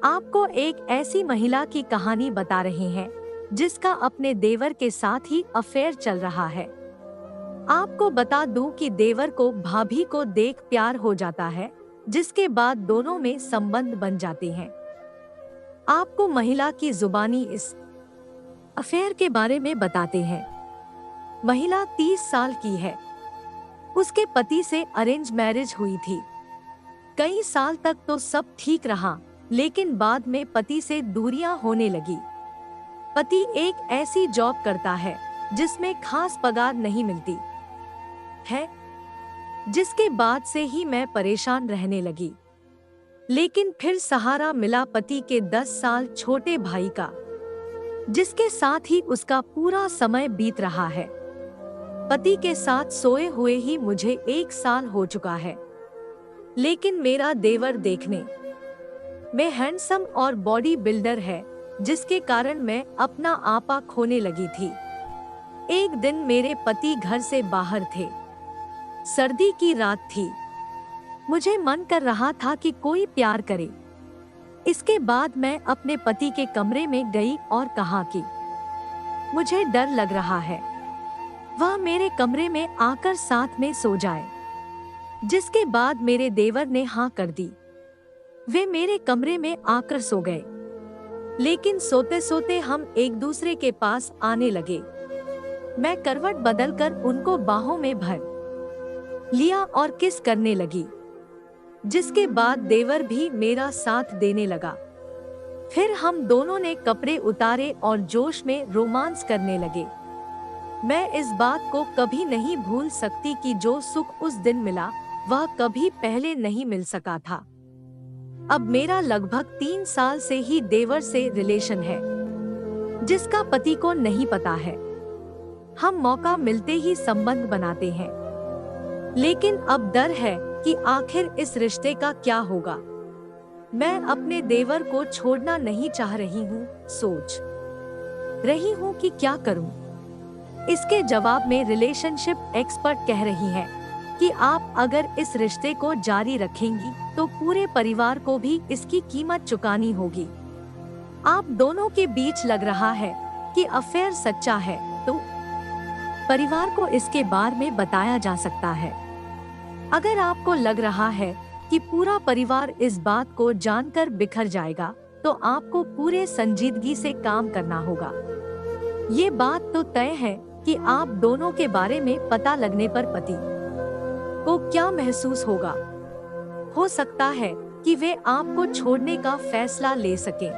आपको एक ऐसी महिला की कहानी बता रहे हैं जिसका अपने देवर के साथ ही अफेयर चल रहा है। आपको बता दूं कि देवर को भाभी को देख प्यार हो जाता है, जिसके बाद दोनों में संबंध बन जाते हैं। आपको महिला की जुबानी इस अफेयर के बारे में बताते हैं। महिला 30 साल की है। उसके पति से अरेंज मैरिज हुई थी। कई साल तक तो सब ठीक रहा, लेकिन बाद में पति से दूरियां होने लगी। पति एक ऐसी जॉब करता है जिसमें खास पगार नहीं मिलती है, जिसके बाद से ही मैं परेशान रहने लगी। लेकिन फिर सहारा मिला पति के 10 साल छोटे भाई का, जिसके साथ ही उसका पूरा समय बीत रहा है। पति के साथ सोए हुए ही मुझे 1 साल हो चुका है, लेकिन मेरा देवर देखने में हैंडसम और बॉडी बिल्डर है, जिसके कारण मैं अपना आपा खोने लगी थी। एक दिन मेरे पति घर से बाहर थे। सर्दी की रात थी। मुझे मन कर रहा था कि कोई प्यार करे। इसके बाद मैं अपने पति के कमरे में गई और कहा कि मुझे डर लग रहा है, वह मेरे कमरे में आकर साथ में सो जाए। जिसके बाद मेरे देवर ने हाँ कर दी। वे मेरे कमरे में आकर सो गए, लेकिन सोते सोते हम एक दूसरे के पास आने लगे। मैं करवट बदलकर उनको बाहों में भर लिया और किस करने लगी। जिसके बाद देवर भी मेरा साथ देने लगा। फिर हम दोनों ने कपड़े उतारे और जोश में रोमांस करने लगे। मैं इस बात को कभी नहीं भूल सकती कि जो सुख उस दिन मिला वह कभी पहले नहीं मिल सका था। अब मेरा लगभग 3 साल से ही देवर से रिलेशन है, जिसका पति को नहीं पता है। हम मौका मिलते ही संबंध बनाते हैं, लेकिन अब डर है कि आखिर इस रिश्ते का क्या होगा। मैं अपने देवर को छोड़ना नहीं चाह रही हूँ, सोच रही हूँ कि क्या करूँ। इसके जवाब में रिलेशनशिप एक्सपर्ट कह रही है कि आप अगर इस रिश्ते को जारी रखेंगी तो पूरे परिवार को भी इसकी कीमत चुकानी होगी। आप दोनों के बीच लग रहा है कि अफेयर सच्चा है तो परिवार को इसके बारे में बताया जा सकता है। अगर आपको लग रहा है कि पूरा परिवार इस बात को जानकर बिखर जाएगा, तो आपको पूरे संजीदगी से काम करना होगा। ये बात तो तय है कि आप दोनों के बारे में पता लगने पर पति को क्या महसूस होगा। हो सकता है कि वे आपको छोड़ने का फैसला ले सकें।